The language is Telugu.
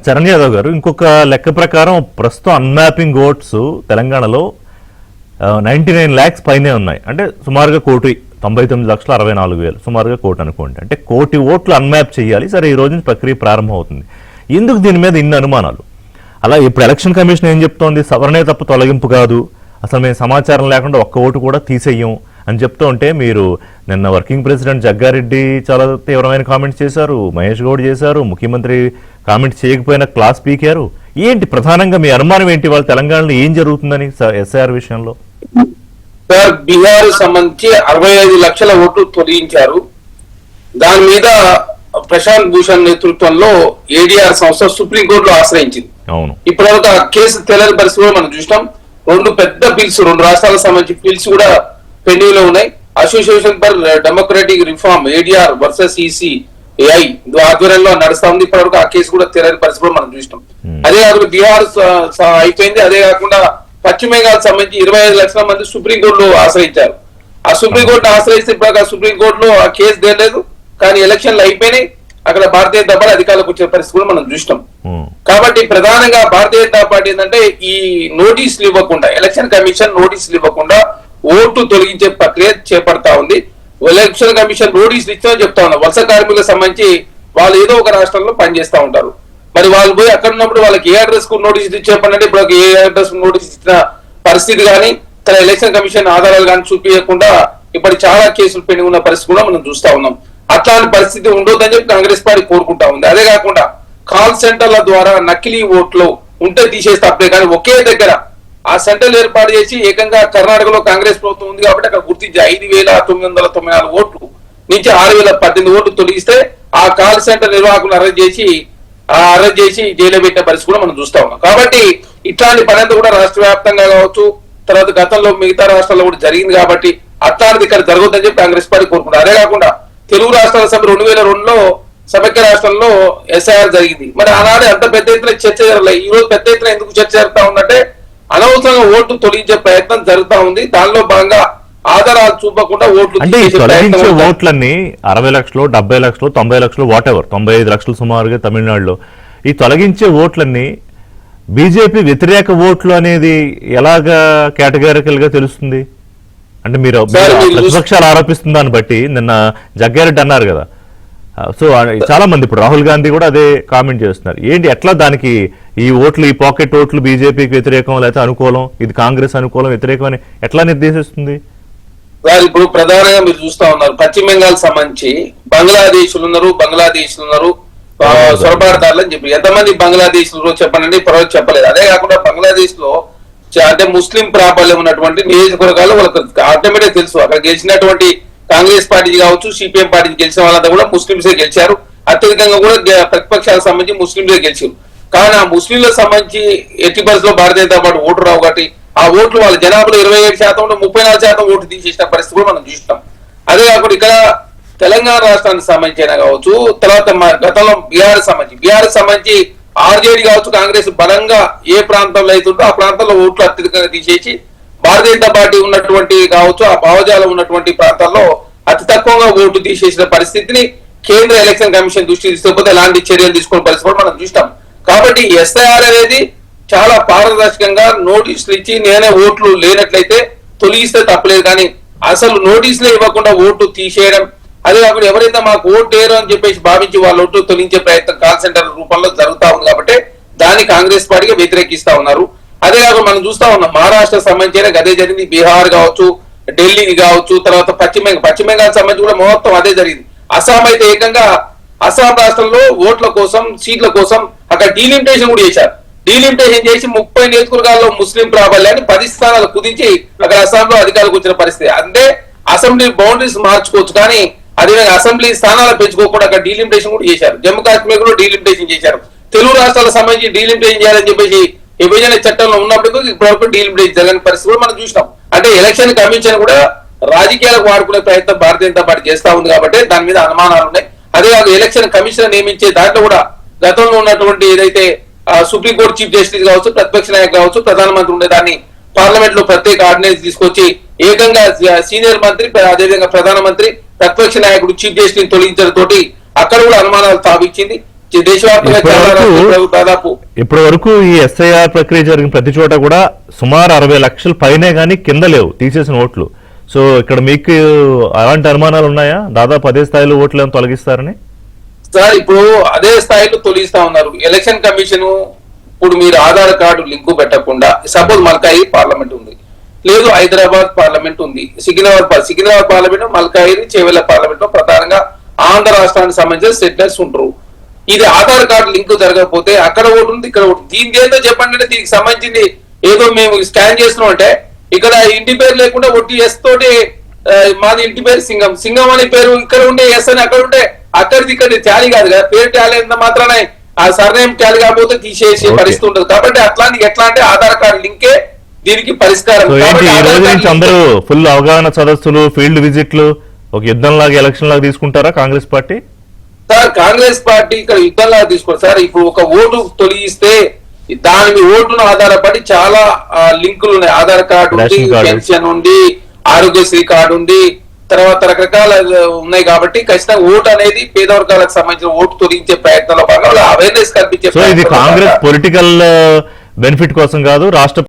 చరణ్ యాదవ్ గారు, ఇంకొక లెక్క ప్రకారం ప్రస్తుతం అన్మ్యాపింగ్ ఓట్స్ తెలంగాణలో 99 lakhs పైనే ఉన్నాయి. అంటే సుమారుగా 1,99,64,000 సుమారుగా 1,00,00,000 అనుకోండి. అంటే 1,00,00,000 ఓట్లు అన్మ్యాప్ చేయాలి. సరే, ఈ రోజు నుంచి ప్రక్రియ ప్రారంభం అవుతుంది. ఎందుకు దీని మీద ఇన్ని అనుమానాలు? అలా ఇప్పుడు ఎలక్షన్ కమిషన్ ఏం చెప్తోంది? సవరణే తప్ప తొలగింపు కాదు, అసలు మేము సమాచారం లేకుండా ఒక్క ఓటు కూడా తీసేయం అని చెప్తూ ఉంటే, మీరు నిన్న వర్కింగ్ ప్రెసిడెంట్ జగ్గారెడ్డి చాలా తీవ్రమైన కామెంట్స్ చేశారు, మహేష్ గౌడ్ చేశారు, ముఖ్యమంత్రి కామెంట్స్ చేయకపోయినా క్లాస్ పీకారు. ఏంటి ప్రధానంగా మీ అనుమానం ఏంటి? వాళ్ళు తెలంగాణలో ఏం జరుగుతుందని ఎస్ఐఆర్ విషయంలో? సార్, బీహార్ సంబంధించి 65 లక్షల ఓట్లు తొలగించారు. దాని మీద ప్రశాంత్ భూషణ్ నేతృత్వంలో ఏడీఆర్ సంస్థ సుప్రీంకోర్టులో ఆశ్రయించింది. అవును, ఇప్పటివరకు ఆ కేసు తెలియని పరిస్థితిలో మనం చూసినాం. 2 పెద్ద బిల్స్, 2 రాష్ట్రాలకు సంబంధించి బిల్స్ కూడా పెండింగ్ లో ఉన్నాయి. Association for democratic reform ADR versus ECI ఆధ్వర్యంలో నడుస్తా ఉంది. ఇప్పటివరకు ఆ కేసు కూడా తెలియని పరిస్థితిలో మనం చూసినాం. అదే కాకుండా బీహార్ అయిపోయింది. అదే కాకుండా పశ్చిమ బెంగాల్ సంబంధించి 25 లక్షల మంది సుప్రీంకోర్టులో ఆశ్రయించారు. ఆ సుప్రీంకోర్టు ఆశ్రయిస్తే ఇప్పుడు సుప్రీంకోర్టులో ఆ కేసు తేలేదు, కానీ ఎలక్షన్లు అయిపోయినాయి. అక్కడ భారతీయ జనతా పార్టీ అధికారులకు వచ్చే పరిస్థితి కూడా మనం చూసినాం. కాబట్టి ప్రధానంగా భారతీయ జనతా పార్టీ ఏంటంటే ఈ నోటీసులు ఇవ్వకుండా, ఎలక్షన్ కమిషన్ నోటీసులు ఇవ్వకుండా ఓటు తొలగించే ప్రక్రియ చేపడతా ఉంది. ఎలక్షన్ కమిషన్ నోటీసులు ఇచ్చామని చెప్తా ఉన్నారు. వలస కార్మికులకు సంబంధించి వాళ్ళు ఏదో ఒక రాష్ట్రంలో పనిచేస్తా ఉంటారు. మరి వాళ్ళు పోయి అక్కడ ఉన్నప్పుడు వాళ్ళకి ఏ అడ్రస్ కు నోటీస్ చెప్పండి. ఇప్పుడు ఏ అడ్రస్ నోటీస్ ఇచ్చిన పరిస్థితి కానీ, తన ఎలక్షన్ కమిషన్ ఆధారాలు కానీ చూపించకుండా ఇప్పటి చాలా కేసులు పెండింగ్ ఉన్న పరిస్థితి కూడా మనం చూస్తా ఉన్నాం. అట్లాంటి పరిస్థితి ఉండొద్దని చెప్పి కాంగ్రెస్ పార్టీ కోరుకుంటా ఉంది. అదే కాకుండా కాల్ సెంటర్ల ద్వారా నకిలీ ఓట్లు ఉంటే తీసేస్తే అప్పుడే, కానీ ఒకే దగ్గర ఆ సెంటర్లు ఏర్పాటు చేసి ఏకంగా కర్ణాటకలో కాంగ్రెస్ ప్రభుత్వం ఉంది కాబట్టి అక్కడ గుర్తించి 5,994 ఓట్లు నుంచి 6,018 ఓట్లు తొలగిస్తే ఆ కాల్ సెంటర్ నిర్వాహకులను అరెస్ట్ చేసి జైలు పెట్టే పరిస్థితి కూడా మనం చూస్తా ఉన్నాం. కాబట్టి ఇట్లాంటి పని అంతా కూడా రాష్ట్ర వ్యాప్తంగా కావచ్చు, తర్వాత గతంలో మిగతా రాష్ట్రాల్లో కూడా జరిగింది. కాబట్టి అట్లాంటిది ఇక్కడ జరగొద్దని చెప్పి కాంగ్రెస్ పార్టీ కోరుకుంటారు. అదే కాకుండా తెలుగు రాష్ట్రాల సభ 2002లో సమైక్య రాష్ట్రంలో ఎస్ఐఆర్ జరిగింది. మరి ఆనాడే అంత పెద్ద ఎత్తున చర్చ జరగలేదు. ఈ రోజు పెద్ద ఎత్తున ఎందుకు చర్చ జరుగుతా ఉందంటే, అనవసరంగా ఓట్లు తొలగించే ప్రయత్నం జరుగుతా ఉంది. దానిలో భాగంగా ఆధారాలు చూపకుండా ఓట్లు అంటే ఈ తొలగించే ఓట్లన్నీ 60 లక్షలు, 70 లక్షలు, 90 లక్షలు, వాట్ ఎవర్, 95 లక్షలు సుమారుగా తమిళనాడులో. ఈ తొలగించే ఓట్లన్నీ బీజేపీ వ్యతిరేక ఓట్లు అనేది ఎలాగా కేటగారికల్ గా తెలుస్తుంది? అంటే మీరు ప్రతిపక్షాలు ఆరోపిస్తున్న దాన్ని బట్టి నిన్న జగ్గారెడ్డి అన్నారు కదా. సో చాలా మంది, ఇప్పుడు రాహుల్ గాంధీ కూడా అదే కామెంట్ చేస్తున్నారు. ఏంటి, ఎట్లా దానికి ఈ ఓట్లు, ఈ పాకెట్ ఓట్లు బీజేపీకి వ్యతిరేకం లేకపోతే అనుకూలం, ఇది కాంగ్రెస్ అనుకూలం వ్యతిరేకం అని ఎట్లా నిర్దేశిస్తుంది? ఇప్పుడు ప్రధానంగా మీరు చూస్తా ఉన్నారు, పశ్చిమ బెంగాల్ సంబంధించి బంగ్లాదేశ్ ఉన్నారు, సొరబాటుదారులు అని చెప్పి ఎంతమంది బంగ్లాదేశ్ చెప్పండి, పర్వాలేదు చెప్పలేదు. అదే కాకుండా బంగ్లాదేశ్ లో అంటే ముస్లిం ప్రాబల్యం ఉన్నటువంటి నియోజకవర్గాలు వాళ్ళకి ఆటోమేటిక్ తెలుసు. అక్కడ గెలిచినటువంటి కాంగ్రెస్ పార్టీ కావచ్చు, సిపిఎం పార్టీ గెలిచిన వాళ్ళంతా కూడా ముస్లింసే గెలిచారు. అత్యధికంగా కూడా ప్రతిపక్షాలకు సంబంధించి ముస్లింలే గెలిచారు. కానీ ఆ ముస్లింలకు సంబంధించి ఎట్టి పరిస్థితుల్లో భారతీయ జనతా పార్టీ ఓటు రావు. కాబట్టి ఆ ఓట్లు వాళ్ళ జనాభాలో 27% 34% ఓటు తీసేసిన పరిస్థితి కూడా మనం చూస్తాం. అదే కాకుండా ఇక్కడ తెలంగాణ రాష్ట్రానికి సంబంధించిన కావచ్చు, తర్వాత గతంలో బీహార్ సంబంధించి ఆర్జేడీ కావచ్చు, కాంగ్రెస్ బలంగా ఏ ప్రాంతంలో అవుతుందో ఆ ప్రాంతంలో ఓట్లు అత్యధికంగా తీసేసి భారతీయ జనతా పార్టీ ఉన్నటువంటి కావచ్చు, ఆ భావజాలం ఉన్నటువంటి ప్రాంతాల్లో అతి తక్కువగా ఓటు తీసేసిన పరిస్థితిని కేంద్ర ఎలక్షన్ కమిషన్ దృష్టి తీసుకోకపోతే ఎలాంటి చర్యలు తీసుకునే పరిస్థితి కూడా మనం చూస్తాం. కాబట్టి ఎస్ఐఆర్ అనేది చాలా పారదర్శకంగా నోటీసులు ఇచ్చి నేనే ఓట్లు లేనట్లయితే తొలగిస్తే తప్పలేదు, కానీ అసలు నోటీసులే ఇవ్వకుండా ఓటు తీసేయడం, అదే కాకుండా ఎవరైతే మాకు ఓటు వేయరు అని చెప్పేసి భావించి వాళ్ళ ఓటు తొలగించే ప్రయత్నం కాల్ సెంటర్ రూపంలో జరుగుతా ఉంది. కాబట్టి దాన్ని కాంగ్రెస్ పార్టీగా వ్యతిరేకిస్తా ఉన్నారు. అదే కాకుండా మనం చూస్తా ఉన్నాం, మహారాష్ట్ర సంబంధించిన అదే జరిగింది, బీహార్ కావచ్చు, ఢిల్లీ కావచ్చు, తర్వాత పశ్చిమ బెంగాల్ సంబంధించి కూడా మొత్తం అదే జరిగింది. అస్సాం అయితే ఏకంగా అస్సాం రాష్ట్రంలో ఓట్ల కోసం, సీట్ల కోసం అక్కడ డీలిమిటేషన్ కూడా చేశారు. డీలిమిటేషన్ చేసి 30 నియోజకవర్గాల్లో ముస్లిం ప్రాబల్యాన్ని 10 స్థానాలు కుదించి అక్కడ అస్సాంలో అధికారులకు వచ్చిన పరిస్థితి. అంటే అసెంబ్లీ బౌండరీస్ మార్చుకోవచ్చు, కానీ అదేవిధంగా అసెంబ్లీ స్థానాలు పెంచుకోకుండా అక్కడ డీలిమిటేషన్ కూడా చేశారు. జమ్మూ కాశ్మీర్ కూడా డీలిమిటేషన్ చేశారు. తెలుగు రాష్ట్రాలకు సంబంధించి డీలిమిటేషన్ చేయాలని చెప్పేసి విభజన చట్టంలో ఉన్నప్పుడు ఇప్పుడు డీలిమిటేషన్ జరగని పరిస్థితి కూడా మనం చూసినాం. అంటే ఎలక్షన్ కమిషన్ కూడా రాజకీయాలకు వాడుకునే ప్రయత్నం భారతీయ జనతా పార్టీ చేస్తా ఉంది. కాబట్టి దాని మీద అనుమానాలు ఉన్నాయి. అదే కాదు, ఎలక్షన్ కమిషన్ నియమించే దాంట్లో కూడా గతంలో ఉన్నటువంటి ఏదైతే సుప్రీంకోర్టు చీఫ్ జస్టిస్ కావచ్చు, ప్రతిపక్ష నాయకులు కావచ్చు, ప్రధానమంత్రి ఉండే దాన్ని పార్లమెంట్ లో ప్రత్యేక ఆర్డినెన్స్ తీసుకొచ్చి ఏకంగా సీనియర్ మంత్రి, అదేవిధంగా ప్రధానమంత్రి, ప్రతిపక్ష నాయకుడు చీఫ్ జస్టిస్ తొలగించడం తోటి అక్కడ కూడా అనుమానాలు తావిచ్చింది. దేశవ్యాప్తంగా చాలా రాష్ట్రాలు దాదాపు ఇప్పటి వరకు ఈ ఎస్ఐఆర్ ప్రక్రియ జరిగిన ప్రతి చోట కూడా సుమారు 60 లక్షల పైనే కానీ కింద లేవు తీసేసిన ఓట్లు. సో ఇక్కడ మీకు అలాంటి అనుమానాలు ఉన్నాయా? దాదాపు అదే స్థాయిలో ఓట్లు ఏమైనా తొలగిస్తారని? సార్ ఇప్పుడు అదే స్థాయిలో తొలగిస్తా ఉన్నారు. ఎలక్షన్ కమిషన్ ఇప్పుడు మీరు ఆధార్ కార్డు లింకు పెట్టకుండా, సపోజ్ మల్కాయి పార్లమెంట్ ఉంది, లేదు హైదరాబాద్ పార్లమెంట్ ఉంది, సికింద్రాబాద్ పార్లమెంట్, మల్కాయి, చేవెళ్ల పార్లమెంట్ లో ప్రధానంగా ఆంధ్ర రాష్ట్రానికి సంబంధించిన సెటిలర్స్ ఉంటారు. ఇది ఆధార్ కార్డు లింక్ జరగకపోతే అక్కడ ఓటు ఉంది, ఇక్కడ ఓటు. దీని ఏంటో చెప్పండి అంటే దీనికి సంబంధించింది ఏదో మేము స్కాన్ చేస్తున్నాం అంటే ఇక్కడ ఇంటి పేరు లేకుండా ఒట్టి ఎస్ తోటి మాది ఇంటి పేరు సింగం, సింగం అనే పేరు ఇక్కడ ఉండే ఎస్ అని అక్కడ ఉంటే అక్కడిది ఇక్కడ టాలీ కాదు కదా. పేరు టాలీ అయిన మాత్రానే ఆ సర్నేమ్ టాలీ కాకపోతే తీసేసే పరిస్థితి ఉంటుంది. కాబట్టి అట్లాంటి ఎట్లా అంటే ఆధార్ కార్డు లింకే దీనికి పరిష్కారం. సో ఏంటి ఈ రోజు నుంచి అందరూ ఫుల్ అవగాహన సదస్సులు, ఫీల్డ్ విజిట్లు, ఒక యుద్ధం లాగా ఎలక్షన్ లాగా తీసుకుంటారా Congress party? Sir Congress party ఇక్కడ యుద్ధంలా తీసుకోండి సార్. ఇప్పుడు ఒక ఓటు తొలగిస్తే దాని మీ ఓటును ఆధారపడి చాలా లింకులు ఉన్నాయి. ఆధార్ కార్డు ఉంది, పెన్షన్ ఉంది, ఆరోగ్యశ్రీ కార్డు ఉంది, తర్వాత రకరకాల ఉన్నాయి. కాబట్టి ఖచ్చితంగా ఓటు అనేది పేద వర్గాలకు సంబంధించిన ఓటు తొలగించే ప్రయత్నంలో భాగంగా అవేర్నెస్ కల్పించే. సో ఇది కాంగ్రెస్ పొలిటికల్ బెనిఫిట్ కోసం కాదు, రాష్ట్ర